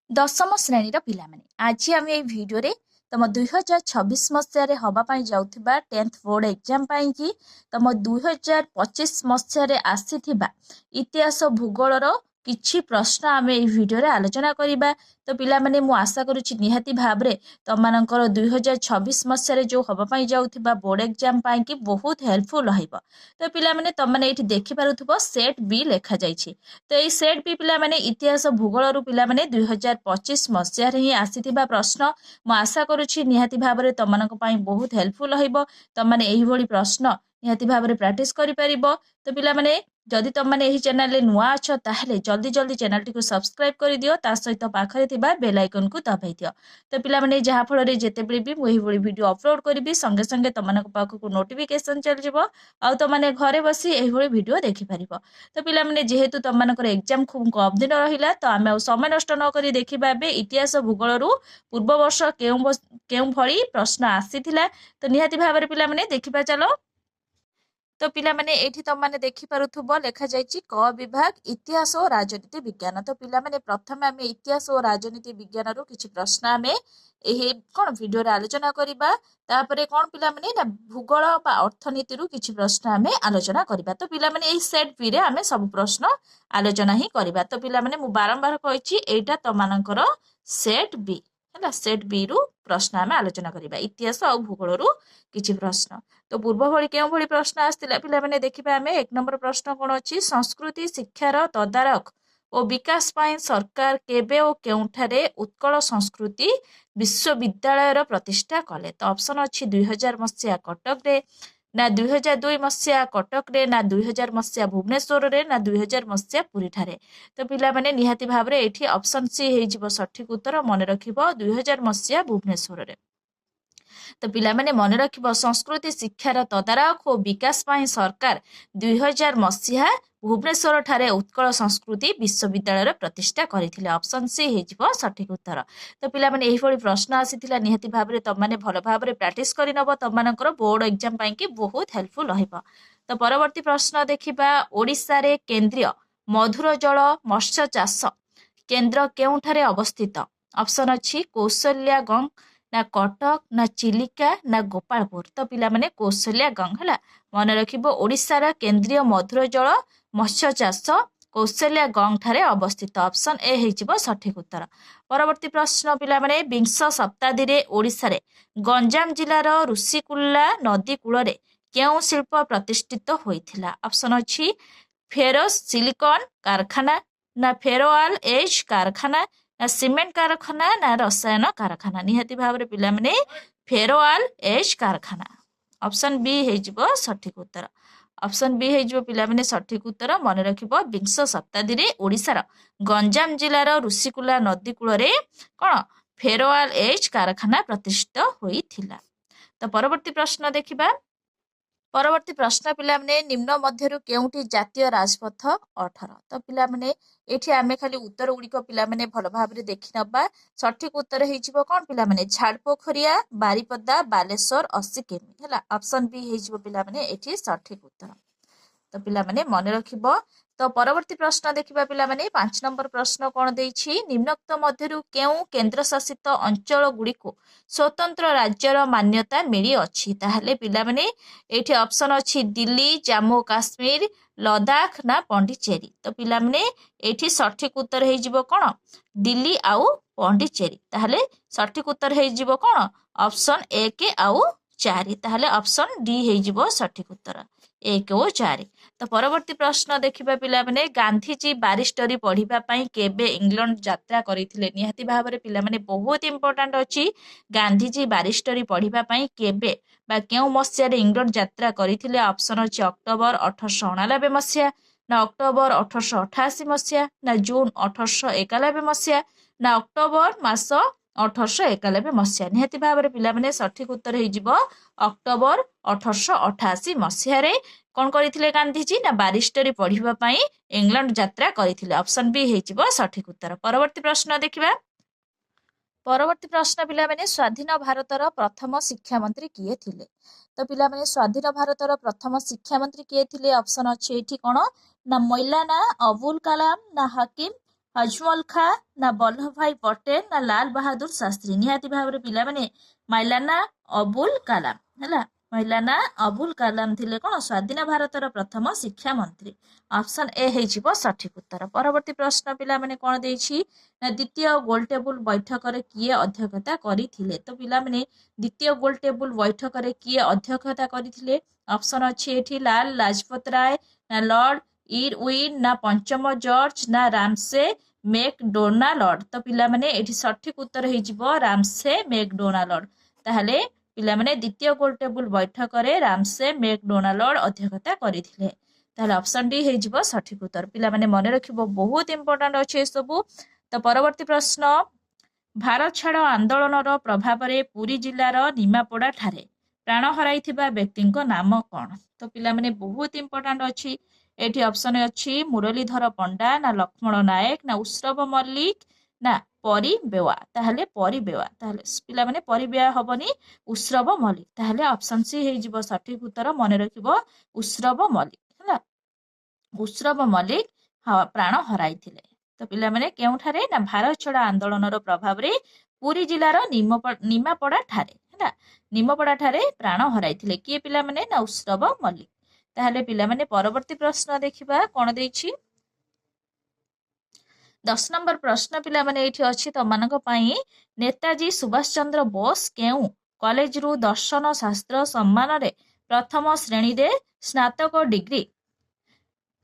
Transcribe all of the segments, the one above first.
दशम श्रेणीर पिलामाने आज आम ये भिडियो तुम 2026 मसीह हवापाई जाउथिबा 10th बोर्ड एग्जाम पाई कि तुम 2025 मसीह आसी इतिहास भूगोलर किछि प्रश्न आम ये भिडियो आलोचना करिबा। तो पिला माने मु आशा करुछि निहाती भाबरे तमनकर 2026 मसीह जो हवापाई जाउथिबा बोर्ड एग्जाम पाई कि बहुत हेल्पफुल रहइबो। तो पिला माने तमने एठी देखि पारुथबो सेट बी लेखा जाइछि। तो ये सेट बी पिला माने इतिहास भूगोल पिला माने 2025 मसीह ही आसीथिबा प्रश्न मु आशा करुछि निहाती भाबरे तमनक पई बहुत हेल्पफुल रहइबो। तमने एही भली प्रश्न निहाती भाबरे प्रैक्टिस करि परिबो। तो पिला माने जदि तुम मैंने यही चैनल रे नुआ अच्छ ताहले जल्दी जल्दी चैनल टी को सब्सक्राइब कर दियो ता सहित पाखरे थिबा बेल आइकन को दबाई दियो। तो पिला माने जहा फल रे जेतेबेले भी मु एही भली वीडियो अपलोड करबी संगे संगे तमनक पाखकु नोटिफिकेशन चल जिवो आ तुम मैंने घरे बसी एही भली वीडियो देखि परिबो। तो पिला माने जेहेतु तुम मानकर एग्जाम खूब कम दिन रहिला तो आमे समय नष्ट न करी देखिबा बे इतिहास भूगोल रु पूर्व वर्ष केउ भली प्रश्न आसीथिला। तो निहाती भाबरे पिला माने देखिबा चलो। तो पिला माने एठी तुम माने देखि पारुथबो लेखा जायछि क विभाग इतिहास और राजनीति विज्ञान। तो पिला माने प्रथम आमे इतिहास और राजनीति विज्ञान रु किछि प्रश्न आमे एही कोन वीडियो रे आलोचना करिबा। तापरे कोन पिला माने ना भूगोल बा अर्थनीति रु किछि प्रश्न आमे आलोचना करिबा। तो पिला माने एही सेट बी रे आमे सब प्रश्न आलोचना ही करिबा। तो पिला माने मु बारंबार कहिछि एटा तमानकर सेट बी हैला। सेट बी रु प्रश्न आमे आलोचना करिबा इतिहास और भूगोल रु किछि प्रश्न। तो पूर्व भली केउ भली प्रश्न आस्तिला पिला माने देखिबा आमे एक नंबर प्रश्न कोन अछि संस्कृति शिक्षार तदारख और विकास पाई सरकार केबे और केउठारे उत्कल संस्कृति विश्वविद्यालय प्रतिष्ठा कले। तो ऑप्शन अछि 2000 मसिया कटक रे ना 2002 मसिया कटक रे ना 2000 मसिया भुवनेश्वर रे ना 2000 मसिया पुरी ठारे। तो पिला माने निहाती भाबरे एठी ऑप्शन सी हे जिवो सठिक उत्तर मन रखिबो 2000 मसिया भुवनेश्वर रे। तो पिला माने मन रखिबो संस्कृति शिक्षार तदारख और विकास पाई सरकार 2000 मसिहा भुवनेश्वर ठारे उत्कल संस्कृति विश्वविद्यालय प्रतिष्ठा करथिले। ऑप्शन सी हे जिवो सठिक उत्तर। तो पिला माने एही भली प्रश्न आसीथिला निहाती भाबरे तम माने भलो भाबरे प्रैक्टिस करि नबो तमनकर बोर्ड एग्जाम पाई कि बहुत हेल्पफुल रहइबो। तो परवर्ती प्रश्न देखिबा ओडिसा रे केंद्रीय मधुर जल मत्स्य चाष केंद्र केउठारे अवस्थित। ऑप्शन अछि कौशल्यागंग ना कटक ना चिलिका ना गोपालपुर। तो पिला माने कौशल्यागंग हला मन रखिबो ओडिसा रा केंद्रीय मधुर जल मत्स्य चाष कौशल्यागंग ठारे अवस्थित। ऑप्शन ए हेजिबो सठिक उत्तर। परवर्ती प्रश्न पिला माने विंश शताब्दी रे ओडिसा रे गंजाम जिल्लार ऋषिकुल्ला नदी कूल रे केउ शिल्प प्रतिष्ठित होइथिला। ऑप्शन अछि फेरोस सिलिकॉन कारखाना ना फेरोआल एज कारखाना ना सीमेंट कारखाना ना रसायन कारखाना। निहाती भाबरे पिला माने फेरोआल एज कारखाना। ऑप्शन बी हेजिबो सठिक उत्तर। ऑप्शन बी हेजिबो पिला माने सठिक उत्तर मन रखिबो विंश शताब्दी रे ओडिसा गंजाम जिल्लार ऋषिकुला नदी कूल रे कोन फेरोआल एज कारखाना प्रतिष्ठित होइथिला। तो परवर्ती प्रश्न देखिबा। परवर्ती प्रश्न पिला माने निम्न मध्यरु केउटी जातीय राजपथ 18। तो पिला माने एठी आमे खाली उत्तर गुडी को पिला माने भलो भाबरे देखि नबा। सठिक उत्तर हेजिबो कोन पिला माने झाड़पोखरिया बारीपदा बालेश्वर 80 किमी हैला। ऑप्शन बी हेजिबो पिला माने एठी सठिक उत्तर। तो पिला माने मन रखिबो। तो परवर्ती प्रश्न देखिबा पिला माने 5 नंबर प्रश्न कोन देइछि निम्नोक्त मध्यरु केउ केंद्र शासित अंचल गुडी को स्वतंत्र राज्यर मान्यता मिली अछि। ताहले पिला माने एठी ऑप्शन अछि दिल्ली जम्मू काश्मीर लद्दाख ना पांडिचेरी। तो पिला माने एठी सठिक उत्तर हे जिवो कोन दिल्ली आउ पांडिचेरी। ताहले सठिक उत्तर हे जिवो कोन ऑप्शन 1 आउ 4। ताहले ऑप्शन डी हे जिवो सठिक उत्तर 1 और 4। तो परवर्ती प्रश्न देखिबा पिला माने गांधीजी बारिस्टरी पढ़िबा पई केबे इंग्लैंड यात्रा करिथिले। निहाती भाबरे पिला माने बहुत इंपोर्टेंट अछि गांधीजी बारिस्टरी पढ़िबा पई केबे बा केउ मसिया रे इंग्लैंड यात्रा करिथिले। ऑप्शन अछि अक्टोबर 1899 मसिया ना अक्टोबर 1888 मसिया ना जून 1891 मसिया ना अक्टोबर मास 1891 मसिया। निहाती भाबरे पिला माने सठिक उत्तर हे जिवो अक्टोबर 1888 मसिया रे कोन करिथिले गांधीजी ना बारिस्टरी पढ़िबा पई इंग्लैंड यात्रा करिथिले। ऑप्शन बी हे जिवो सठिक उत्तर। परवर्ती प्रश्न देखिबा। परवर्ती प्रश्न पिला माने स्वाधीन भारतर प्रथम शिक्षा मंत्री किए थिले। तो पिला माने स्वाधीन भारतर प्रथम शिक्षा मंत्री किए थिले। ऑप्शन अछि एठी कोन ना मौलाना अबुल कलाम ना हकीम हजमल खा ना वल्लभ भाई पटेल ना लाल बहादुर शास्त्री निहाती भाव पिलाने मौलाना अबुल कलाम है मौलाना अबुल कलाम थिले कौन स्वाधीन भारतर प्रथम शिक्षा मंत्री ऑप्शन ए है सठिक उत्तर। परवर्ती प्रश्न पिला माने कौन देछि ना द्वितीय गोल टेबुल बैठक रे किए अध्यक्षता करिथिले तो पिला माने द्वितीय गोल टेबुल बैठक रे किए अध्यक्षता करिथिले ऑप्शन अछि एठी लाल लाजपत राय ना लॉर्ड इरविन ना पंचम जॉर्ज ना रामसे मैकडोनाल्ड तो पिला माने एठी सठिक उत्तर हो रामसे मैकडोनाल्ड ताहले पिला माने द्वितीय गोल टेबुल बैठक रे रामसे मैकडोनाल्ड अध्यक्षता करिथिले ताहले ऑप्शन डी हो सठिक उत्तर। पिला माने मन रखिबो बहुत इंपोर्टेंट अछि सबु। तो परवर्ती प्रश्न भारत छाड़ आंदोलन प्रभाव रे पुरी जिलार निमापड़ा ठारे प्राण हराइथिबा व्यक्तिଙ୍କ नाम कौन तो पिला माने बहुत इंपोर्टेंट अछि एठी ऑप्शन अछि मुरलीधर पंडा ना लक्ष्मण नायक ना उस्रव मल्लिक ना परी बेवा ताहले परी बेवा ताहले पिला माने परी बेवा हबनी उस्रव मल्लिक ताहले ऑप्शन सी हे जिवो सठिक उत्तर मन रखिबो उस्रव मल्लिक हैला उस्रव मल्लिक प्राण हराइथिले तो पिला माने केउठारे ना भारत छड़ा आंदोलन प्रभाव रे पुरी जिलार निमापड़ा ठारे हैला निमापड़ा ठारे प्राण हराइथिले किए पिला माने ना उस्रव मल्लिक ताहले पिला माने परवर्ती प्रश्न देखिबा कोन देछि 10 नंबर प्रश्न पिला माने एठी अछि तमानक पई नेताजी सुभाष चंद्र बोस केउ कॉलेज रु दर्शन शास्त्र सम्मान रे प्रथम श्रेणी रे स्नातक डिग्री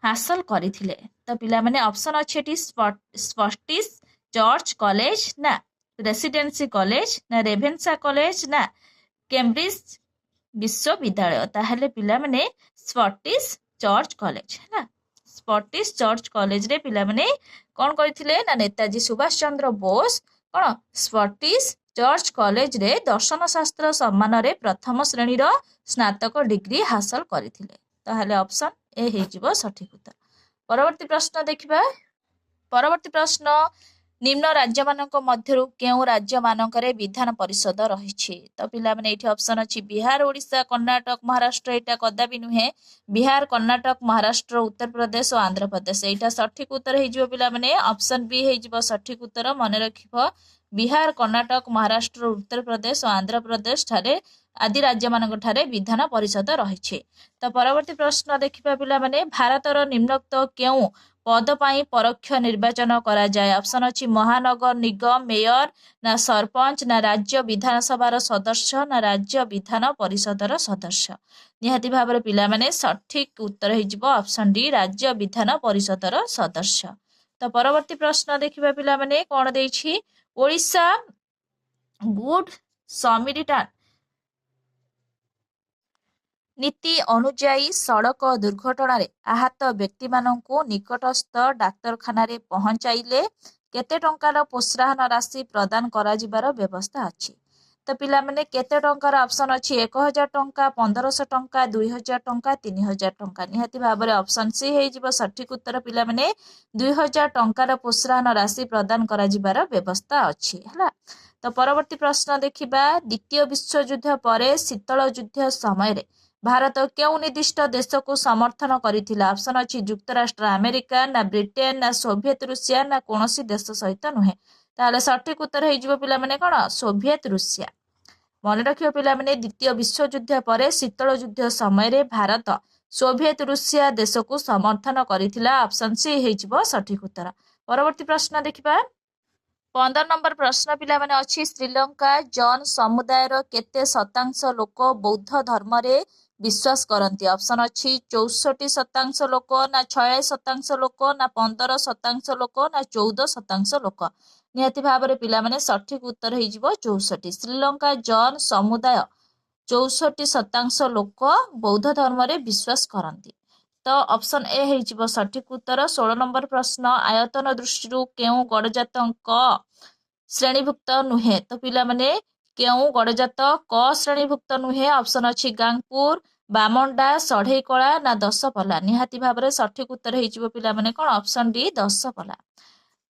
हासिल करिथिले तो पिला माने ऑप्शन अछि एठी स्कॉटिश चर्च कॉलेज ना रेसिडेंसी कॉलेज ना रेभेन्सा कॉलेज ना कैम्ब्रिज विश्वविद्यालय ताहले पिला माने स्कॉटिश चर्च कॉलेज है ना स्कॉटिश चर्च कॉलेज रे पिला माने कौन करथिले ना नेताजी सुभाष चंद्र बोस कौन स्कॉटिश चर्च कॉलेज रे दर्शन शास्त्र सम्मान रे प्रथम श्रेणी रो स्नातक डिग्री हासिल करिथिले ताहले ऑप्शन ए हेजिबो सठिक उत्तर। परवर्ती प्रश्न देखिबा परवर्ती प्रश्न निम्न राज्य मानक मध्यरु केउ राज्य मानकरे विधान परिषद रहिछि तो पिला माने एठी ऑप्शन अछि बिहार ओडिशा कर्नाटक महाराष्ट्र एटा कदाबी नुहे बिहार कर्नाटक महाराष्ट्र उत्तर प्रदेश और आंध्र प्रदेश एटा सठिक उत्तर हेजिबो पिला माने ऑप्शन बी हेजिबो सठिक उत्तर मन रखिबो बिहार कर्नाटक महाराष्ट्र उत्तर प्रदेश और आंध्र प्रदेश ठारे आदि राज्य मानक ठारे विधान परिषद रहिछि। तो परवर्ती प्रश्न देखिबा पिला माने भारतर निम्नोक्त केउ पद पाई परोक्ष निर्वाचन करा जाए ऑप्शन अछि महानगर निगम मेयर ना सरपंच ना राज्य विधानसभा सदस्य ना राज्य विधान परिषदर सदस्य निहाती भाव पिला माने सठिक उत्तर हेजिबो ऑप्शन डी राज्य विधान परिषदर सदस्य। तो परवर्ती प्रश्न देखिबा पिला माने कोन देछि ओडिशा गुड समिरिटान नीति अनुजाई सड़क दुर्घटना रे आहत व्यक्ति माननकु निकटस्थ डाक्तरखाना रे पहुंचाइले केते टंकार प्रोत्साहन राशि प्रदान करा जिबार व्यवस्था अछि तो पिला माने केते टंकार ऑप्शन अछि 1000 टंका 1500 टंका 2000 टंका 3000 टंका निहाती भाबरे ऑप्शन सी हे जिवो सठिक उत्तर पिला माने 2000 टंकार प्रोत्साहन राशि प्रदान करा जिबार व्यवस्था अछि हला। तो परवर्ती प्रश्न देखिबा द्वितीय विश्व युद्ध परे शीतल युद्ध समय रे भारत केउ निर्दिष्ट देश को समर्थन करिथिला ऑप्शन अछि युक्तराष्ट्र अमेरिका ना ब्रिटेन ना सोवियत रूसिया ना कोनोसी देश सहित नुहे ताले सठिक उत्तर हे जिवो पिला माने कोन सोवियत रूसिया मन रखियो पिला माने द्वितीय विश्व युद्ध परे शीतल युद्ध समय रे भारत सोवियत रूसिया देश को समर्थन करिथिला ऑप्शन सी हे जिवो सठिक उत्तर। परवर्ती प्रश्न देखिबा 15 नंबर प्रश्न पिला माने अछि श्रीलंका जन समुदाय रो केते शतांश लोक बौद्ध धर्म रे विश्वास करती ऑप्शन अच्छी 64% लोक ना 66% लोक ना 15% लोक ना 14% लोक निहाती भाव में पिला माने सठिक उत्तर हो 64 श्रीलंका जन समुदाय 64% लोक बौद्ध धर्म रे विश्वास करती तो ऑप्शन ए हो सठिक उत्तर। 16 नंबर प्रश्न आयतन दृष्टि केउ गणजात श्रेणीभुक्त नुहे तो पिला माने केउ गणजात क श्रेणीभुक्त नुहे ऑप्शन अच्छी गांगपुर बामंडा सढ़ेकला ना दशपल्ला निहाती भाव में सठिक उत्तर हो पिला माने कोन ऑप्शन डी दशपल्ला।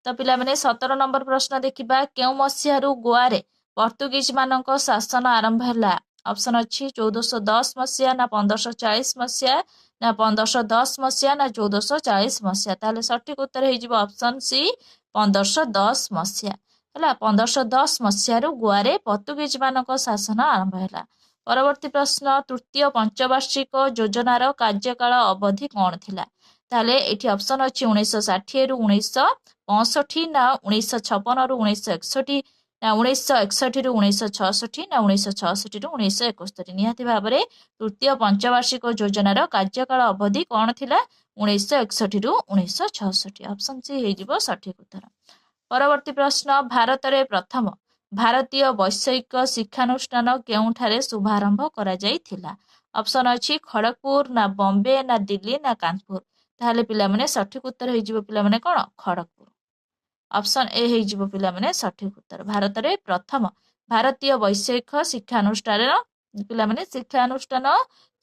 तो पिला माने 17 नंबर प्रश्न देखिबा केउ मसिहारु गोवा रे पोर्तुगीज मानक शासन आरंभ हैला ऑप्शन अच्छी 1410 मसिया ना 1540 मसिया ना 1510 मसिया ना 1440 मसिया ताले सठिक उत्तर हो ऑप्शन सी 1510 ମସିହା ହେଲା। 1510 ମସିହାରୁ ଗୋଆରେ ପର୍ତ୍ତୁଗୀଜ ମାନଙ୍କ ଶାସନ ଆରମ୍ଭ ହେଲା। ପରବର୍ତ୍ତୀ ପ୍ରଶ୍ନ, ତୃତୀୟ ପଞ୍ଚବାର୍ଷିକ ଯୋଜନାର କାର୍ଯ୍ୟକାଳ ଅବଧି କଣ ଥିଲା? ତାହେଲେ ଏଠି ଅପସନ ଅଛି 1960 ରୁ 1965 ନା 1956 ରୁ 1961 ନା 1961 ରୁ 1966 ନା 1966 ରୁ 1971। ନିହାତି ଭାବରେ ତୃତୀୟ ପଞ୍ଚବାର୍ଷିକ ଯୋଜନାର କାର୍ଯ୍ୟକାଳ ଅବଧି କଣ ଥିଲା? 1961 ରୁ 1966। ଅପସନ ସି ହେଇଯିବ ସଠିକ ଉତ୍ତର। ପରବର୍ତ୍ତୀ ପ୍ରଶ୍ନ, ଭାରତରେ ପ୍ରଥମ ଭାରତୀୟ ବୈଷୟିକ ଶିକ୍ଷାନୁଷ୍ଠାନ କେଉଁଠାରେ ଶୁଭାରମ୍ଭ କରାଯାଇଥିଲା? ଅପସନ ଅଛି ଖଡଗପୁର ନା ବମ୍ବେ ନା ଦିଲ୍ଲୀ ନା କାନପୁର। ତାହେଲେ ପିଲାମାନେ ସଠିକ ଉତ୍ତର ହେଇଯିବ ପିଲାମାନେ କଣ? ଖଡଗପୁର। ଅପସନ ଏ ହେଇଯିବ ପିଲାମାନେ ସଠିକ ଉତ୍ତର। ଭାରତରେ ପ୍ରଥମ ଭାରତୀୟ ବୈଷୟିକ ଶିକ୍ଷାନୁଷ୍ଠାନ ପିଲାମାନେ ଶିକ୍ଷାନୁଷ୍ଠାନ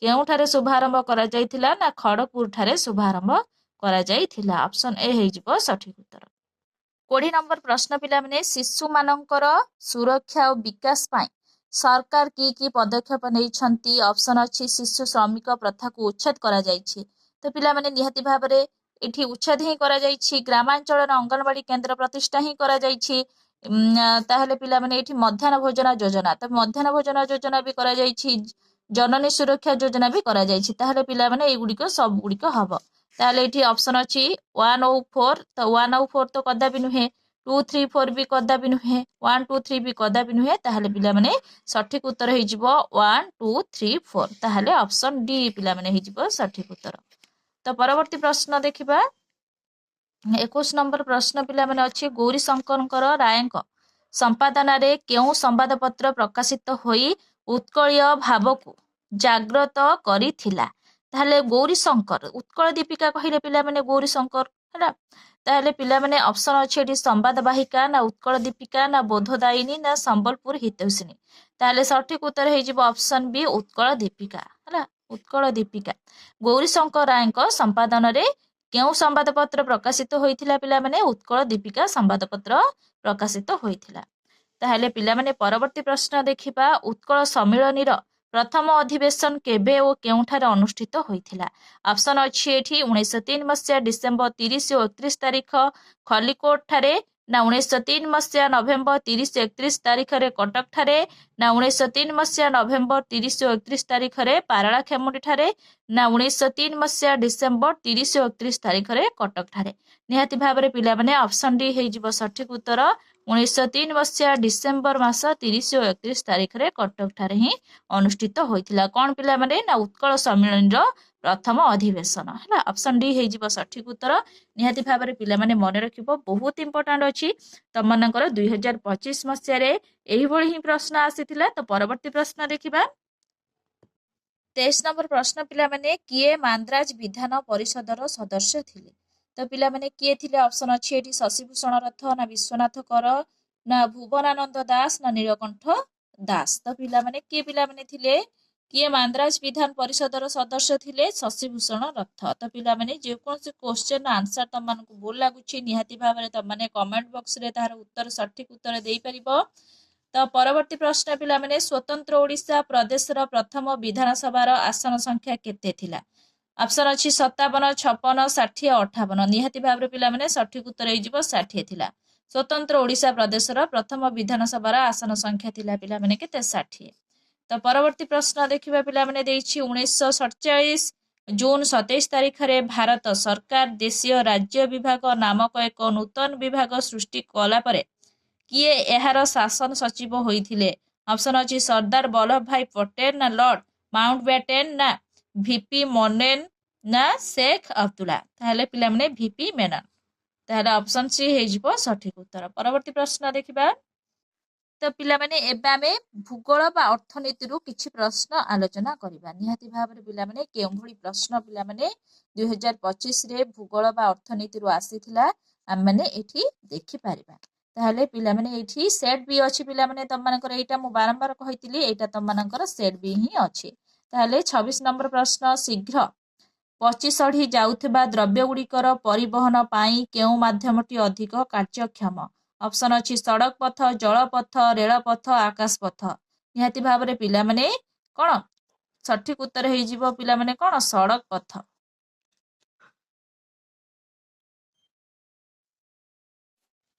କେଉଁଠାରେ ଶୁଭାରମ୍ଭ କରାଯାଇଥିଲା? ନା ଖଡଗପୁର ଠାରେ ଶୁଭାରମ୍ଭ କରାଯାଇଥିଲା। ଅପସନ ଏ ହେଇଯିବ ସଠିକ ଉତ୍ତର। 20 ନମ୍ବର ପ୍ରଶ୍ନ ପିଲାମାନେ, ଶିଶୁମାନଙ୍କର ସୁରକ୍ଷା ଓ ବିକାଶ ପାଇଁ ସରକାର କି ପଦକ୍ଷେପ ନେଇଛନ୍ତି? ଅପସନ ଅଛି ଶିଶୁ ଶ୍ରମିକ ପ୍ରଥାକୁ ଉଚ୍ଛେଦ କରାଯାଇଛି। ତ ପିଲାମାନେ ନିହାତି ଭାବରେ ଏଠି ଉଚ୍ଛେଦ ହିଁ କରାଯାଇଛି। ଗ୍ରାମାଞ୍ଚଳର ଅଙ୍ଗନବାଡି କେନ୍ଦ୍ର ପ୍ରତିଷ୍ଠା ହିଁ କରାଯାଇଛି। ତାହେଲେ ପିଲାମାନେ ଏଠି ମଧ୍ୟାହ୍ନ ଭୋଜନ ଯୋଜନା, ତ ମଧ୍ୟାହ୍ନ ଭୋଜନ ଯୋଜନା ବି କରାଯାଇଛି। ଜନନୀ ସୁରକ୍ଷା ଯୋଜନା ବି କରାଯାଇଛି। ତାହେଲେ ପିଲାମାନେ ଏଇଗୁଡିକ ସବୁଗୁଡିକ ହବ। ତାହେଲେ ଏଠି ଅପସନ ଅଛି 104, ତ 104 ତ କଦାପି ନୁହେଁ, 234 ବି କଦାପି ନୁହେଁ, 123 ବି କଦାପି ନୁହେଁ। ତାହେଲେ ପିଲାମାନେ ସଠିକ ଉତ୍ତର ହେଇଯିବ 1234। ତାହେଲେ ଅପସନ ଡି ପିଲାମାନେ ହେଇଯିବ ସଠିକ ଉତ୍ତର। ତ ପରବର୍ତ୍ତୀ ପ୍ରଶ୍ନ ଦେଖିବା। 21 ନମ୍ବର ପ୍ରଶ୍ନ ପିଲାମାନେ ଅଛି, ଗୌରୀଶଙ୍କରଙ୍କର ରାୟଙ୍କ ସମ୍ପାଦନାରେ କେଉଁ ସମ୍ବାଦପତ୍ର ପ୍ରକାଶିତ ହୋଇ ଉତ୍କଳୀୟ ଭାବକୁ ଜାଗ୍ରତ କରିଥିଲା? ତାହେଲେ ଗୌରୀଶଙ୍କର, ଉତ୍କଳ ଦୀପିକା କହିଲେ ପିଲାମାନେ ଗୌରୀଶଙ୍କର ହେଲା। ତାହେଲେ ପିଲାମାନେ ଅପସନ ଅଛି ଏଠି ସମ୍ବାଦ ବାହିକା ନା ଉତ୍କଳ ଦୀପିକା ନା ବୋଧଦାୟିନୀ ନା ସମ୍ବଲପୁର ହିତୈଷିଣୀ। ତାହେଲେ ସଠିକ ଉତ୍ତର ହେଇଯିବ ଅପସନ ବି ଉତ୍କଳ ଦୀପିକା ହେଲା। ଉତ୍କଳ ଦୀପିକା। ଗୌରୀଶଙ୍କର ରାୟଙ୍କ ସମ୍ପାଦନରେ କେଉଁ ସମ୍ବାଦପତ୍ର ପ୍ରକାଶିତ ହୋଇଥିଲା ପିଲାମାନେ? ଉତ୍କଳ ଦୀପିକା ସମ୍ବାଦପତ୍ର ପ୍ରକାଶିତ ହୋଇଥିଲା। ତାହେଲେ ପିଲାମାନେ ପରବର୍ତ୍ତୀ ପ୍ରଶ୍ନ ଦେଖିବା। ଉତ୍କଳ ସମ୍ମିଳନୀର ପ୍ରଥମ ଅଧିବେଶନ କେବେ ଓ କେଉଁଠାରେ ଅନୁଷ୍ଠିତ ହୋଇଥିଲା? ଅପସନ ଅଛି ଏଠି 1903 ମସିହା ଡିସେମ୍ବର 30 ଓ 31 ତାରିଖ ଖଲିକୋଟ ଠାରେ ନା 1903 ମସିହା ନଭେମ୍ବର 30 ଓ 31 ତାରିଖରେ କଟକ ଠାରେ ନା 1903 ମସିହା ନଭେମ୍ବର 30 ଓ 31 ତାରିଖରେ ପାରଳାଖେମୁଣ୍ଡି ଠାରେ ନା 1903 ମସିହା ଡିସେମ୍ବର 30 ଓ 31 ତାରିଖରେ କଟକ ଠାରେ। ନିହାତି ଭାବରେ ପିଲାମାନେ ଅପସନ ଡି ହେଇଯିବ ସଠିକ ଉତ୍ତର। 1903 ମସିହା ଡିସେମ୍ବର ମାସ 30 ଓ 31 ତାରିଖରେ କଟକ ଠାରେ ହିଁ ଅନୁଷ୍ଠିତ ହୋଇଥିଲା। କଣ ପିଲାମାନେ? ନା ଉତ୍କଳ ସମ୍ମିଳନୀର ପ୍ରଥମ ଅଧିବେଶନ ହେଲା। ଅପସନ ଡି ହେଇଯିବ ସଠିକ ଉତ୍ତର। ନିହାତି ଭାବରେ ପିଲାମାନେ ମନେ ରଖିବ, ବହୁତ ଇମ୍ପୋର୍ଟାଣ୍ଟ ଅଛି ତମମାନଙ୍କର 2025 ମସିହାରେ ଏଇଭଳି ହିଁ ପ୍ରଶ୍ନ ଆସିଥିଲା। ତ ପରବର୍ତ୍ତୀ ପ୍ରଶ୍ନ ଦେଖିବା। 23 ନମ୍ବର ପ୍ରଶ୍ନ ପିଲାମାନେ, କିଏ ମାନ୍ଦ୍ରାଜ ବିଧାନ ପରିଷଦର ସଦସ୍ୟ ଥିଲେ? ତ ପିଲାମାନେ କିଏ ଥିଲେ? ଅପସନ ଅଛି ଏଠି ଶଶିଭୂଷଣ ରଥ ନା ବିଶ୍ୱନାଥ କର ନା ଭୁବନାନନ୍ଦ ଦାସ ନା ନୀଳକଣ୍ଠ ଦାସ। ତ ପିଲାମାନେ କିଏ ପିଲାମାନେ ଥିଲେ? କିଏ ମାନ୍ଦ୍ରାଜ ବିଧାନ ପରିଷଦର ସଦସ୍ୟ ଥିଲେ? ଶଶିଭୂଷଣ ରଥ। ତ ପିଲାମାନେ ଯେକୌଣସି କ୍ୱେଶ୍ଚନ ଆନ୍ସର ତମମାନଙ୍କୁ ଭୁଲ ଲାଗୁଛି ନିହାତି ଭାବରେ ତମମାନେ କମେଣ୍ଟ ବକ୍ସରେ ତାହାର ଉତ୍ତର ସଠିକ ଉତ୍ତର ଦେଇପାରିବ। ତ ପରବର୍ତ୍ତୀ ପ୍ରଶ୍ନ ପିଲାମାନେ, ସ୍ୱତନ୍ତ୍ର ଓଡ଼ିଶା ପ୍ରଦେଶର ପ୍ରଥମ ବିଧାନସଭାର ଆସନ ସଂଖ୍ୟା କେତେ ଥିଲା? ଅପସନ ଅଛି 57, 56, 60, 58। ନିହାତି ଭାବରେ ପିଲାମାନେ ସଠିକ ଉତ୍ତର ହେଇଯିବ 60 ଥିଲା। ସ୍ୱତନ୍ତ୍ର ଓଡ଼ିଶା ପ୍ରଦେଶର ପ୍ରଥମ ବିଧାନସଭାର ଆସନ ସଂଖ୍ୟା ଥିଲା ପିଲାମାନେ କେତେ? 60। ତ ପରବର୍ତ୍ତୀ ପ୍ରଶ୍ନ ଦେଖିବା ପିଲାମାନେ ଦେଇଛି 1947 ଜୁନ 27 ତାରିଖରେ ଭାରତ ସରକାର ଦେଶୀୟ ରାଜ୍ୟ ବିଭାଗ ନାମକ ଏକ ନୂତନ ବିଭାଗ ସୃଷ୍ଟି କଲା ପରେ କିଏ ଏହାର ଶାସନ ସଚିବ ହୋଇଥିଲେ? ଅପସନ ଅଛି ସର୍ଦ୍ଦାର ବଲ୍ଲଭ ଭାଇ ପଟେଲ ନା ଲର୍ଡ ମାଉଣ୍ଟବ୍ୟାଟେନ ନା ଭିପି ମନେନ ନା ଶେଖ ଅବଦୁଲ୍ଲା। ତାହେଲେ ପିଲାମାନେ ଭିପି ମେନନ। ତାହେଲେ ଅପସନ ସି ହେଇଯିବ ସଠିକ ଉତ୍ତର। ପରବର୍ତ୍ତୀ ପ୍ରଶ୍ନ ଦେଖିବା। ତ ପିଲାମାନେ ଏବେ ଆମେ ଭୂଗୋଳ ବା ଅର୍ଥନୀତିରୁ କିଛି ପ୍ରଶ୍ନ ଆଲୋଚନା କରିବା। ନିହାତି ଭାବରେ ପିଲାମାନେ କେଉଁଭଳି ପ୍ରଶ୍ନ ପିଲାମାନେ 2025ରେ ଭୂଗୋଳ ବା ଅର୍ଥନୀତିରୁ ଆସିଥିଲା ଆମମାନେ ଏଠି ଦେଖିପାରିବା। ତାହେଲେ ପିଲାମାନେ ଏଇଠି ସେଟ୍ ବି ଅଛି ପିଲାମାନେ ତମମାନଙ୍କର, ଏଇଟା ମୁଁ ବାରମ୍ବାର କହିଥିଲି, ଏଇଟା ତମମାନଙ୍କର ସେଟ୍ ବି ହିଁ ଅଛି। ତାହେଲେ 26 ନମ୍ବର ପ୍ରଶ୍ନ, ଶୀଘ୍ର ପଚିସଢି ଯାଉଥିବା ଦ୍ରବ୍ୟ ଗୁଡ଼ିକର ପରିବହନ ପାଇଁ କେଉଁ ମାଧ୍ୟମଟି ଅଧିକ କାର୍ଯ୍ୟକ୍ଷମ? ଅପସନ ଅଛି ସଡ଼କ ପଥ, ଜଳପଥ, ରେଳପଥ, ଆକାଶ ପଥ। ନିହାତି ଭାବରେ ପିଲାମାନେ କଣ ସଠିକ ଉତ୍ତର ହେଇଯିବ ପିଲାମାନେ କଣ? ସଡ଼କ ପଥ।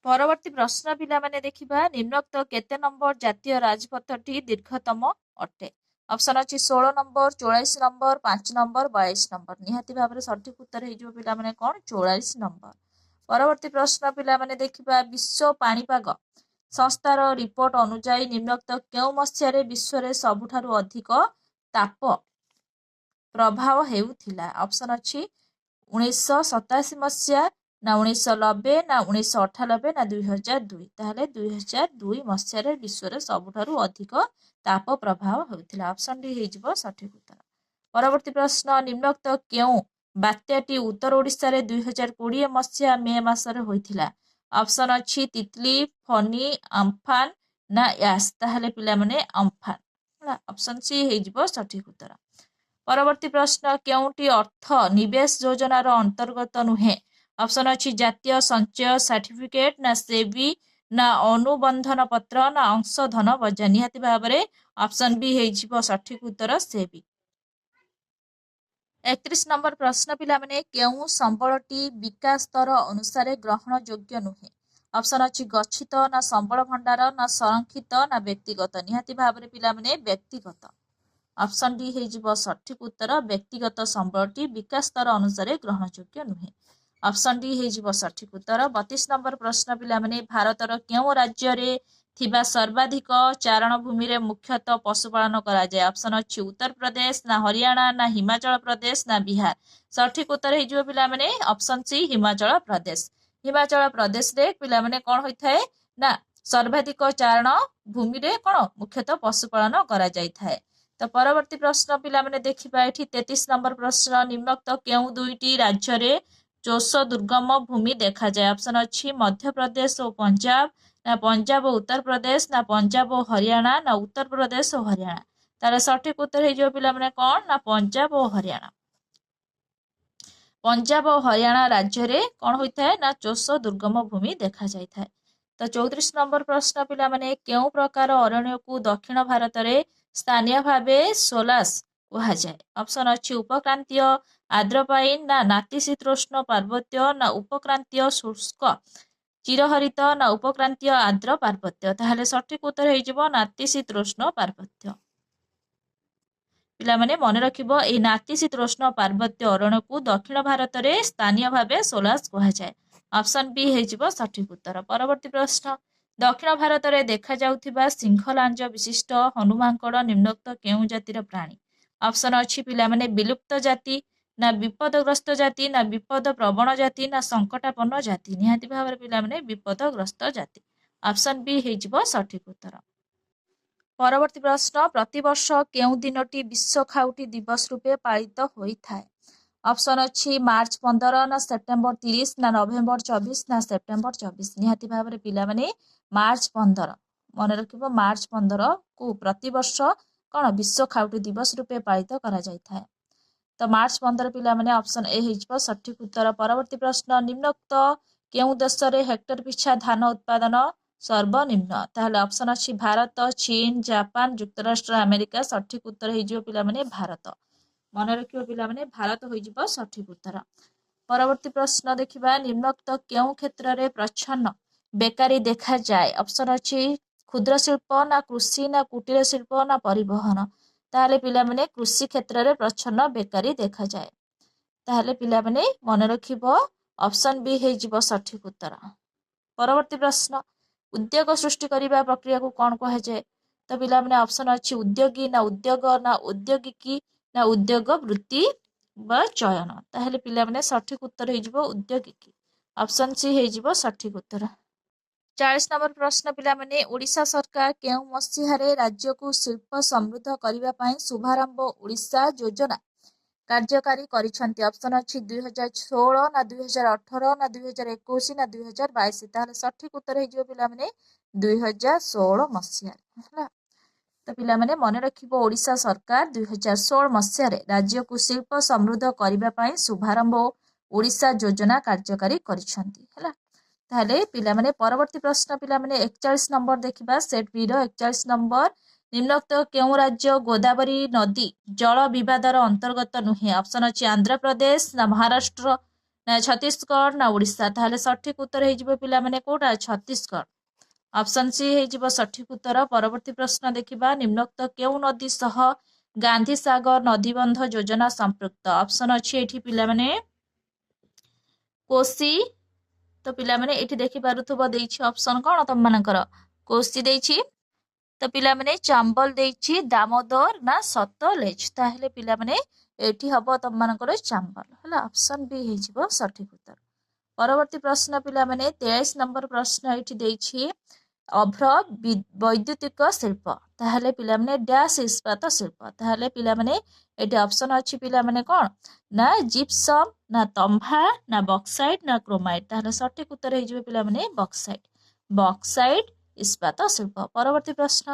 ପରବର୍ତ୍ତୀ ପ୍ରଶ୍ନ ପିଲାମାନେ ଦେଖିବା ନିମ୍ନୋକ୍ତ କେତେ ନମ୍ବର ଜାତୀୟ ରାଜପଥଟି ଦୀର୍ଘତମ ଅଟେ? ଅପସନ୍ ଅଛି 16 ନମ୍ବର, 44 ନମ୍ବର, 5 ନମ୍ବର, 22 ନମ୍ବର। ନିହାତି ଭାବରେ ସଠିକ ଉତ୍ତର ହେଇଯିବ ପିଲାମାନେ କ'ଣ? 44 ନମ୍ବର। ପରବର୍ତ୍ତୀ ପ୍ରଶ୍ନ ପିଲାମାନେ ଦେଖିବା ବିଶ୍ୱ ପାଣିପାଗ ସଂସ୍ଥାର ରିପୋର୍ଟ ଅନୁଯାୟୀ ନିମ୍ନୋକ୍ତ କେଉଁ ମସିହାରେ ବିଶ୍ୱରେ ସବୁଠାରୁ ଅଧିକ ତାପ ପ୍ରଭାବ ହେଉଥିଲା? ଅପସନ୍ ଅଛି 1987 ମସିହା, ନା 1990, ନା 1998, ନା 2002। ତାହେଲେ 2002 ମସିହାରେ ବିଶ୍ୱରେ ସବୁଠାରୁ ଅଧିକ ତାପ ପ୍ରଭାବ ହେଉଥିଲା। ଅପସନ୍ ଡି ହେଇଯିବ ସଠିକ ଉତ୍ତର। ପରବର୍ତ୍ତୀ ପ୍ରଶ୍ନ ନିମ୍ନୋକ୍ତ କେଉଁ ବାତ୍ୟାଟି ଉତ୍ତର ଓଡ଼ିଶାରେ 2020 ମସିହା ମେ ମାସରେ ହୋଇଥିଲା? ଅପସନ୍ ଅଛି ତିତ୍ଲି, ଫନି, ଆମ୍ଫାନ, ନା ୟାସ୍। ତାହେଲେ ପିଲାମାନେ ଆମ୍ଫାନ। ଅପସନ୍ ସି ହେଇଯିବ ସଠିକ ଉତ୍ତର। ପରବର୍ତ୍ତୀ ପ୍ରଶ୍ନ କେଉଁଟି ଅର୍ଥ ନିବେଶ ଯୋଜନାର ଅନ୍ତର୍ଗତ ନୁହେଁ? ଅପସନ୍ ଅଛି ଜାତୀୟ ସଞ୍ଚୟ ସାର୍ଟିଫିକେଟ୍, ନା ସେବି, ନା ଅନୁବନ୍ଧନ ପତ୍ର, ନା ଅଂଶଧନ ବଜାର। ନିହାତି ଭାବରେ ଅପସନ୍ ବି ହେଇଯିବ ସଠିକ ଉତ୍ତର ସେବି। 31 ନମ୍ବର ପ୍ରଶ୍ନ ପିଲାମାନେ କେଉଁ ସମ୍ବଳଟି ବିକାଶ ସ୍ତର ଅନୁସାରେ ଗ୍ରହଣ ଯୋଗ୍ୟ ନୁହେଁ? ଅପସନ୍ ଅଛି ଗଚ୍ଛିତ, ନା ସମ୍ବଳ ଭଣ୍ଡାର, ନା ସଂରକ୍ଷିତ, ନା ବ୍ୟକ୍ତିଗତ। ନିହାତି ଭାବରେ ପିଲାମାନେ ବ୍ୟକ୍ତିଗତ। ଅପସନ୍ ଡି ହେଇଯିବ ସଠିକ ଉତ୍ତର। ବ୍ୟକ୍ତିଗତ ସମ୍ବଳଟି ବିକାଶ ସ୍ତର ଅନୁସାରେ ଗ୍ରହଣଯୋଗ୍ୟ ନୁହେଁ। ଅପସନ୍ ଡି ହେଇଯିବ ସଠିକ ଉତ୍ତର। 32 ନମ୍ବର ପ୍ରଶ୍ନ ପିଲାମାନେ ଭାରତର କେଉଁ ରାଜ୍ୟରେ ଥିବା ସର୍ବାଧିକ ଚାରଣ ଭୂମିରେ ମୁଖ୍ୟତଃ ପଶୁପାଳନ କରାଯାଏ? ଅପସନ୍ ଅଛି ଉତ୍ତରପ୍ରଦେଶ, ନା ହରିୟାଣା, ନା ହିମାଚଳ ପ୍ରଦେଶ, ନା ବିହାର। ସଠିକ ଉତ୍ତର ହେଇଯିବ ପିଲାମାନେ ଅପସନ୍ ସି ହିମାଚଳ ପ୍ରଦେଶ। ହିମାଚଳ ପ୍ରଦେଶରେ ପିଲାମାନେ କ'ଣ ହୋଇଥାଏ? ନା ସର୍ବାଧିକ ଚାରଣ ଭୂମିରେ କ'ଣ ମୁଖ୍ୟତଃ ପଶୁପାଳନ କରାଯାଇଥାଏ। ତ ପରବର୍ତ୍ତୀ ପ୍ରଶ୍ନ ପିଲାମାନେ ଦେଖିବା ଏଠି 33 ନମ୍ବର ପ୍ରଶ୍ନ ନିମ୍ନୋକ୍ତ କେଉଁ ଦୁଇଟି ରାଜ୍ୟରେ ଚୋଷ ଦୁର୍ଗମ ଭୂମି ଦେଖାଯାଏ? ଅପସନ୍ ଅଛି ମଧ୍ୟପ୍ରଦେଶ ଓ ପଞ୍ଜାବ, ନା ପଞ୍ଜାବ ଓ ଉତ୍ତରପ୍ରଦେଶ, ନା ପଞ୍ଜାବ ଓ ହରିୟାଣା, ନା ଉତ୍ତରପ୍ରଦେଶ ଓ ହରିୟାଣା। ତାର ସଠିକ ଉତ୍ତର ହେଇଯିବ ପିଲାମାନେ କ'ଣ? ନା ପଞ୍ଜାବ ଓ ହରିୟାଣା। ପଞ୍ଜାବ ଓ ହରିୟାଣା ରାଜ୍ୟରେ କ'ଣ ହୋଇଥାଏ? ନା ଚୋଷ ଦୁର୍ଗମ ଭୂମି ଦେଖାଯାଇଥାଏ। ତ 34 ନମ୍ବର ପ୍ରଶ୍ନ ପିଲାମାନେ କେଉଁ ପ୍ରକାର ଅରଣ୍ୟକୁ ଦକ୍ଷିଣ ଭାରତରେ ସ୍ଥାନୀୟ ଭାବେ ସୋଲାସ୍ କୁହାଯାଏ? ଅପସନ୍ ଅଛି ଉପକ୍ରାନ୍ତୀୟ ଆର୍ଦ୍ରପାଇନ, ନା ନାତିଶୀତୋଷ୍ଣ ପାର୍ବତ୍ୟ, ନା ଉପକ୍ରାନ୍ତୀୟ ଶୁଷ୍କ ଚିରହରିତ, ନା ଉପକ୍ରାନ୍ତୀୟ ଆର୍ଦ୍ର ପାର୍ବତ୍ୟ। ତାହେଲେ ସଠିକ ଉତ୍ତର ହେଇଯିବ ନାତିଶୀତୋଷ୍ଣ ପାର୍ବତ୍ୟ। ପିଲାମାନେ ମନେ ରଖିବ ଏହି ନାତିଶୀତୋଷ୍ଣ ପାର୍ବତ୍ୟ ଅରଣ୍ୟକୁ ଦକ୍ଷିଣ ଭାରତରେ ସ୍ଥାନୀୟ ଭାବେ ସୋଲାସ୍ କୁହାଯାଏ। ଅପସନ୍ ବି ହେଇଯିବ ସଠିକ ଉତ୍ତର। ପରବର୍ତ୍ତୀ ପ୍ରଶ୍ନ ଦକ୍ଷିଣ ଭାରତରେ ଦେଖାଯାଉଥିବା ସିଂହ ଲାଞ୍ଜ ବିଶିଷ୍ଟ ହନୁମାଙ୍କଡ଼ ନିମ୍ନୋକ୍ତ କେଉଁ ଜାତିର ପ୍ରାଣୀ? ଅପସନ୍ ଅଛି ପିଲାମାନେ ବିଲୁପ୍ତ ଜାତି, ନା ବିପଦଗ୍ରସ୍ତ ଜାତି, ନା ବିପଦ ପ୍ରବଣ ଜାତି, ନା ସଂକଟାପନ୍ନ ଜାତି। ନିହାତି ଭାବରେ ପିଲାମାନେ ବିପଦଗ୍ରସ୍ତ ଜାତି। ଅପସନ୍ ବି ହେଇଯିବ ସଠିକ ଉତ୍ତର। ପରବର୍ତ୍ତୀ ପ୍ରଶ୍ନ ପ୍ରତିବର୍ଷ କେଉଁ ଦିନଟି ବିଶ୍ୱ ଖାଉଟି ଦିବସ ରୂପେ ପାଳିତ ହୋଇଥାଏ? ଅପସନ୍ ଅଛି ମାର୍ଚ୍ଚ 15, ନା ସେପ୍ଟେମ୍ବର 30, ନା ନଭେମ୍ବର 24, ନା ସେପ୍ଟେମ୍ବର 24। ନିହାତି ଭାବରେ ପିଲାମାନେ ମାର୍ଚ୍ଚ 15 ମନେ ରଖିବ। ମାର୍ଚ୍ଚ 15 କୁ ପ୍ରତିବର୍ଷ କ'ଣ ବିଶ୍ୱ ଖାଉଟି ଦିବସ ରୂପେ ପାଳିତ କରାଯାଇଥାଏ। ତ ମାର୍ଚ୍ଚ 15 ପିଲାମାନେ ଅପସନ୍ ଏ ହେଇଯିବ ସଠିକ ଉତ୍ତର। ପରବର୍ତ୍ତୀ ପ୍ରଶ୍ନ ନିମ୍ନୋକ୍ତ କେଉଁ ଦେଶରେ ହେକ୍ଟର ପିଛା ଧାନ ଉତ୍ପାଦନ ସର୍ବନିମ୍ନ? ତାହେଲେ ଅପସନ୍ ଅଛି ଭାରତ, ଚୀନ, ଜାପାନ, ଯୁକ୍ତରାଷ୍ଟ୍ର ଆମେରିକା। ସଠିକ ଉତ୍ତର ହେଇଯିବ ପିଲାମାନେ ଭାରତ। ମନେ ରଖିବ ପିଲାମାନେ ଭାରତ ହୋଇଯିବ ସଠିକ ଉତ୍ତର। ପରବର୍ତ୍ତୀ ପ୍ରଶ୍ନ ଦେଖିବା ନିମ୍ନୋକ୍ତ କେଉଁ କ୍ଷେତ୍ରରେ ପ୍ରଚ୍ଛନ୍ନ ବେକାରୀ ଦେଖାଯାଏ? ଅପସନ୍ ଅଛି କ୍ଷୁଦ୍ର ଶିଳ୍ପ, ନା କୃଷି, ନା କୁଟୀର ଶିଳ୍ପ, ନା ପରିବହନ। ତାହେଲେ ପିଲାମାନେ କୃଷି କ୍ଷେତ୍ରରେ ପ୍ରଚ୍ଛନ୍ନ ବେକାରୀ ଦେଖାଯାଏ। ତାହେଲେ ପିଲାମାନେ ମନେ ରଖିବ ଅପସନ୍ ବି ହେଇଯିବ ସଠିକ ଉତ୍ତର। ପରବର୍ତ୍ତୀ ପ୍ରଶ୍ନ ଉଦ୍ୟୋଗ ସୃଷ୍ଟି କରିବା ପ୍ରକ୍ରିୟାକୁ କ'ଣ କୁହାଯାଏ? ତ ପିଲାମାନେ ଅପସନ୍ ଅଛି ଉଦ୍ୟୋଗୀ, ନା ଉଦ୍ୟୋଗ, ନା ଉଦ୍ୟୋଗିକୀ, ନା ଉଦ୍ୟୋଗ ବୃତ୍ତି ବା ଚୟନ। ତାହେଲେ ପିଲାମାନେ ସଠିକ ଉତ୍ତର ହେଇଯିବ ଉଦ୍ୟୋଗିକୀ। ଅପସନ୍ ସି ହେଇଯିବ ସଠିକ ଉତ୍ତର। 40 ନମ୍ବର ପ୍ରଶ୍ନ ପିଲାମାନେ ଓଡ଼ିଶା ସରକାର କେଉଁ ମସିହାରେ ରାଜ୍ୟକୁ ଶିଳ୍ପ ସମୃଦ୍ଧ କରିବା ପାଇଁ ଶୁଭାରମ୍ଭ ଓଡ଼ିଶା ଯୋଜନା କାର୍ଯ୍ୟକାରୀ କରିଛନ୍ତି? ଅପସନ୍ ଅଛି 2016, ନା 2018, ନା 2021, ନା 2022। ତାହେଲେ ସଠିକ ଉତ୍ତର ହେଇଯିବ ପିଲାମାନେ 2016 ମସିହାରେ। ହେଲା ତ ପିଲାମାନେ ମନେ ରଖିବ ଓଡ଼ିଶା ସରକାର 2016 ମସିହାରେ ରାଜ୍ୟକୁ ଶିଳ୍ପ ସମୃଦ୍ଧ କରିବା ପାଇଁ ଶୁଭାରମ୍ଭ ଓଡ଼ିଶା ଯୋଜନା କାର୍ଯ୍ୟକାରୀ କରିଛନ୍ତି। ହେଲା ତାହେଲେ ପିଲାମାନେ ପରବର୍ତ୍ତୀ ପ୍ରଶ୍ନ ପିଲାମାନେ 41 ନମ୍ବର ଦେଖିବା ସେଟ୍ ବି ର 41 ନମ୍ବର ନିମ୍ନୋକ୍ତ କେଉଁ ରାଜ୍ୟ ଗୋଦାବରୀ ନଦୀ ଜଳ ବିବାଦର ଅନ୍ତର୍ଗତ ନୁହେଁ? ଅପସନ୍ ଅଛି ଆନ୍ଧ୍ରପ୍ରଦେଶ, ନା ମହାରାଷ୍ଟ୍ର, ନା ଛତିଶଗଡ଼ ନା ଓଡ଼ିଶା। ତାହେଲେ ସଠିକ ଉତ୍ତର ହେଇଯିବ ପିଲାମାନେ କୋଉଟା ଛତିଶଗଡ଼। ଅପସନ ସି ହେଇଯିବ ସଠିକ ଉତ୍ତର। ପରବର୍ତ୍ତୀ ପ୍ରଶ୍ନ ଦେଖିବା ନିମ୍ନୋକ୍ତ କେଉଁ ନଦୀ ସହ ଗାନ୍ଧୀ ସାଗର ନଦୀବନ୍ଧ ଯୋଜନା ସମ୍ପୃକ୍ତ। ଅପସନ ଅଛି ଏଠି ପିଲାମାନେ କୋଶି। ତ ପିଲାମାନେ ଏଠି ଦେଖିପାରୁଥିବ ଦେଇଛି ଅପସନ କଣ ତମମାନଙ୍କର କୋଶି ଦେଇଛି। ତ ପିଲାମାନେ ଚାମ୍ବଲ ଦେଇଛି ଦାମୋଦର ନା ସତଲେଜ। ତାହେଲେ ପିଲାମାନେ ଏଠି ହବ ତମମାନଙ୍କର ଚାମ୍ବଲ ହେଲା। ଅପସନ ବି ହେଇଯିବ ସଠିକ ଉତ୍ତର। ପରବର୍ତ୍ତୀ ପ୍ରଶ୍ନ ପିଲାମାନେ 23 ନମ୍ବର ପ୍ରଶ୍ନ ଏଠି ଦେଇଛି ଅଭ୍ର ବୈଦ୍ୟୁତିକ ଶିଳ୍ପ। ତାହେଲେ ପିଲାମାନେ ଡ୍ୟାସ୍ ଇସ୍ପାତ ଶିଳ୍ପ। ତାହେଲେ ପିଲାମାନେ ଏଠି ଅପସନ ଅଛି ପିଲାମାନେ କଣ ନା ଜିପ୍ସମ ନା ତମ୍ଭା ନା ବକ୍ସାଇଟ ନା କ୍ରୋମାଇଟ। ତାହେଲେ ସଠିକ ଉତ୍ତର ହେଇଯିବ ପିଲାମାନେ ବକ୍ସାଇଟ। ବକ୍ସାଇଟ ଇସ୍ପାତ ଶିଳ୍ପ। ପରବର୍ତ୍ତୀ ପ୍ରଶ୍ନ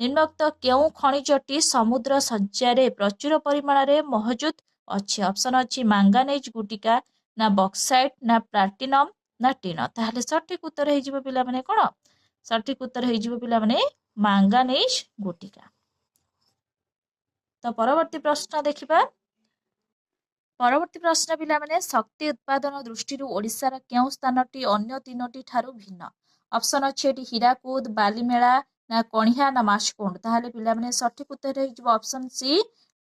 ନିମ୍ନୋକ୍ତ କେଉଁ ଖଣିଜଟି ସମୁଦ୍ର ଶଯ୍ୟାରେ ପ୍ରଚୁର ପରିମାଣରେ ମହଜୁଦ ଅଛି। ଅପସନ ଅଛି ମାଙ୍ଗାନେଜ ଗୁଟିକା ନା ବକ୍ସାଇଟ ନା ପ୍ଲାଟିନମ ନା ଟିଣ। ତାହେଲେ ସଠିକ ଉତ୍ତର ହେଇଯିବ ପିଲାମାନେ କଣ ସଠିକ ଉତ୍ତର ହେଇଯିବ ପିଲାମାନେ ମାଙ୍ଗାନେଜ ଗୁଟିକା। ତ ପରବର୍ତ୍ତୀ ପ୍ରଶ୍ନ ଦେଖିବା। ପରବର୍ତ୍ତୀ ପ୍ରଶ୍ନ ପିଲାମାନେ ଶକ୍ତି ଉତ୍ପାଦନ ଦୃଷ୍ଟିରୁ ଓଡ଼ିଶାର କେଉଁ ସ୍ଥାନଟି ଅନ୍ୟ ତିନୋଟି ଠାରୁ ଭିନ୍ନ। ଅପସନ ଅଛି ଏଠି ହୀରାକୁଦ ବାଲିମେଳା ନା କଣିହା ନା ମାଛକୁଣ୍ଡ। ତାହେଲେ ପିଲାମାନେ ସଠିକ ଉତ୍ତର ହେଇଯିବ ଅପସନ ସି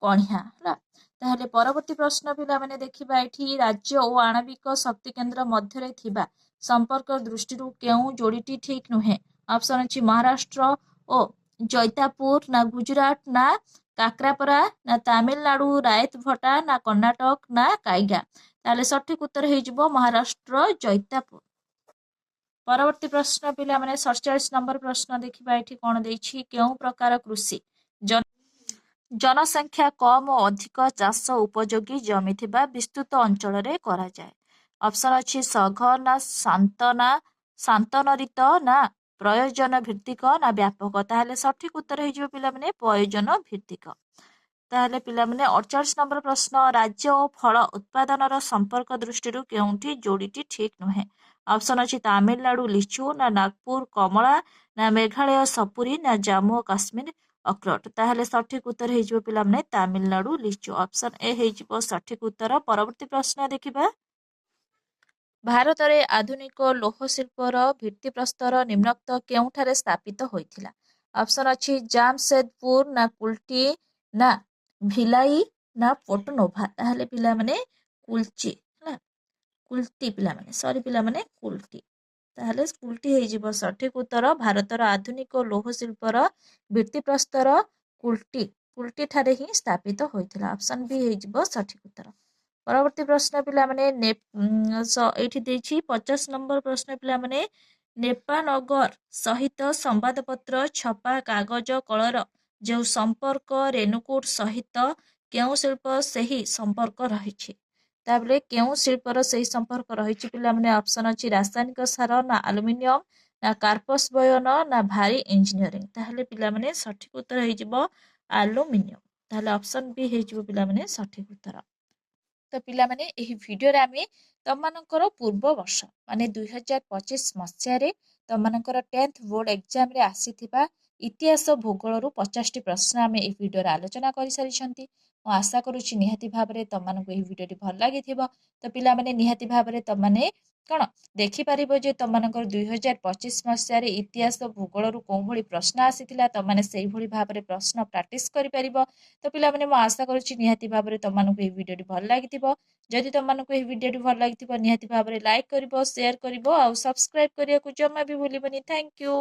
କଣିହା ହେଲା। ତାହେଲେ ପରବର୍ତ୍ତୀ ପ୍ରଶ୍ନ ପିଲାମାନେ ଦେଖିବା ଏଠି ରାଜ୍ୟ ଓ ଆଣବିକ ଶକ୍ତି କେନ୍ଦ୍ର ମଧ୍ୟରେ ଥିବା ସମ୍ପର୍କ ଦୃଷ୍ଟିରୁ କେଉଁ ଯୋଡ଼ିଟି ଠିକ ନୁହେଁ। ଅପସନ ଅଛି ମହାରାଷ୍ଟ୍ର ଓ ଜୈତାପୁର ନା ଗୁଜରାଟ ନା କାକରାପରା ନା ତାମିଲନାଡୁ ରାୟତଭଟା ନା କର୍ଣ୍ଣାଟକ ନା କାଇଗା। ତାହେଲେ ସଠିକ ଉତ୍ତର ହେଇଯିବ ମହାରାଷ୍ଟ୍ର ଜୈତାପୁର। ପରବର୍ତ୍ତୀ ପ୍ରଶ୍ନ ପିଲାମାନେ 47 ନମ୍ବର ପ୍ରଶ୍ନ ଦେଖିବା ଏଠି କଣ ଦେଇଛି କେଉଁ ପ୍ରକାର କୃଷି ଜନସଂଖ୍ୟା କମ ଓ ଅଧିକ ଚାଷ ଉପଯୋଗୀ ଜମି ଥିବା ବିସ୍ତୃତ ଅଞ୍ଚଳରେ କରାଯାଏ। ଅପସନ ଅଛି ସଘ ନା ଶାନ୍ତନରିତ ନା ପ୍ରୟୋଜନ ଭିତ୍ତିକ ନା ବ୍ୟାପକ। ତାହେଲେ ସଠିକ ଉତ୍ତର ହେଇଯିବ ପିଲାମାନେ ପ୍ରୟୋଜନ ଭିତ୍ତିକ। ତାହେଲେ ପିଲାମାନେ 48 ନମ୍ବର ପ୍ରଶ୍ନ ରାଜ୍ୟ ଓ ଫଳ ଉତ୍ପାଦନର ସମ୍ପର୍କ ଦୃଷ୍ଟିରୁ କେଉଁଠି ଯୋଡ଼ିଟି ଠିକ ନୁହେଁ। ଅପସନ ଅଛି ତାମିଲନାଡୁ ଲିଚୁ ନା ନାଗପୁର କମଳା ନା ମେଘାଳୟ ସପୁରୀ ନା ଜାମ୍ମୁ ଓ କାଶ୍ମୀର ଅକ୍ରୋଟ। ତାହେଲେ ସଠିକ ଉତ୍ତର ହେଇଯିବ ପିଲାମାନେ ତାମିଲନାଡୁ ଲିଚୁ। ଅପସନ ଏ ହେଇଯିବ ସଠିକ ଉତ୍ତର। ପରବର୍ତ୍ତୀ ପ୍ରଶ୍ନ ଦେଖିବା ଭାରତରେ ଆଧୁନିକ ଲୌହ ଶିଳ୍ପର ଭିତ୍ତିପ୍ରସ୍ତର ନିମ୍ନୋକ୍ତ କେଉଁଠାରେ ସ୍ଥାପିତ ହୋଇଥିଲା। ଅପସନ ଅଛି ଜାମଶେଦପୁର ନା କୁଲ୍ଟି ନା ଭିଲାଇ ନା ପୋର୍ଟନୋଭା। ତାହେଲେ ପିଲାମାନେ କୁଲ୍ଚି ହେଲା କୁଲ୍ଟି ପିଲାମାନେ କୁଲ୍ଟି। ତାହେଲେ କୁଲ୍ଟି ହେଇଯିବ ସଠିକ ଉତ୍ତର। ଭାରତର ଆଧୁନିକ ଲୌହ ଶିଳ୍ପର ଭିତ୍ତିପ୍ରସ୍ତର କୁଲ୍ଟି ଠାରେ ହିଁ ସ୍ଥାପିତ ହୋଇଥିଲା। ଅପସନ ବି ହେଇଯିବ ସଠିକ ଉତ୍ତର। ପରବର୍ତ୍ତୀ ପ୍ରଶ୍ନ ପିଲାମାନେ ଏଇଠି ଦେଇଛି 50 ନମ୍ବର ପ୍ରଶ୍ନ ପିଲାମାନେ ନେପାନଗର ସହିତ ସମ୍ବାଦପତ୍ର ଛପା କାଗଜ କଳର ଯେଉଁ ସମ୍ପର୍କ ରେଣୁକୂଟ ସହିତ କେଉଁ ଶିଳ୍ପ ସେହି ସମ୍ପର୍କ ରହିଛି। ତାପରେ କେଉଁ ଶିଳ୍ପର ସେହି ସମ୍ପର୍କ ରହିଛି ପିଲାମାନେ ଅପସନ ଅଛି ରାସାୟନିକ ସାର ନା ଆଲୁମିନିୟମ ନା କାର୍ପସ ବୟନ ନା ଭାରି ଇଞ୍ଜିନିୟରିଂ। ତାହେଲେ ପିଲାମାନେ ସଠିକ ଉତ୍ତର ହେଇଯିବ ଆଲୁମିନିୟମ। ତାହେଲେ ଅପସନ ବି ହେଇଯିବ ପିଲାମାନେ ସଠିକ ଉତ୍ତର। ତ ପିଲାମାନେ ଏହି ଭିଡ଼ିଓରେ ଆମେ ତମମାନଙ୍କର ପୂର୍ବ ବର୍ଷ ମାନେ 2025 ମସିହାରେ ତମମାନଙ୍କର 10th ବୋର୍ଡ ଏକ୍ଜାମରେ ଆସିଥିବା ଇତିହାସ ଭୂଗୋଳରୁ 50ଟି ପ୍ରଶ୍ନ ଆମେ ଏହି ଭିଡ଼ିଓରେ ଆଲୋଚନା କରିସାରିଛନ୍ତି। ମୁଁ ଆଶା କରୁଛି ନିହାତି ଭାବରେ ତମମାନଙ୍କୁ ଏହି ଭିଡ଼ିଓଟି ଭଲ ଲାଗିଥିବ। ତ ପିଲାମାନେ ନିହାତି ଭାବରେ ତମମାନେ କଣ ଦେଖିପାରିବ ଯେ ତମମାନଙ୍କର 2025 ମସିହାରେ ଇତିହାସ ଭୂଗୋଳରୁ କୋଉଭଳି ପ୍ରଶ୍ନ ଆସିଥିଲା ତମମାନେ ସେଇଭଳି ଭାବରେ ପ୍ରଶ୍ନ ପ୍ରାକ୍ଟିସ କରିପାରିବ। ତ ପିଲାମାନେ ମୁଁ ଆଶା କରୁଛି ନିହାତି ଭାବରେ ତମମାନଙ୍କୁ ଏହି ଭିଡ଼ିଓଟି ଭଲ ଲାଗିଥିବ। ଯଦି ତମମାନଙ୍କୁ ଏହି ଭିଡ଼ିଓଟି ଭଲ ଲାଗିଥିବ ନିହାତି ଭାବରେ ଲାଇକ୍ କରିବ ସେୟାର କରିବ ଆଉ ସବସ୍କ୍ରାଇବ କରିବାକୁ ଜମା ବି ଭୁଲିବନି। Thank you.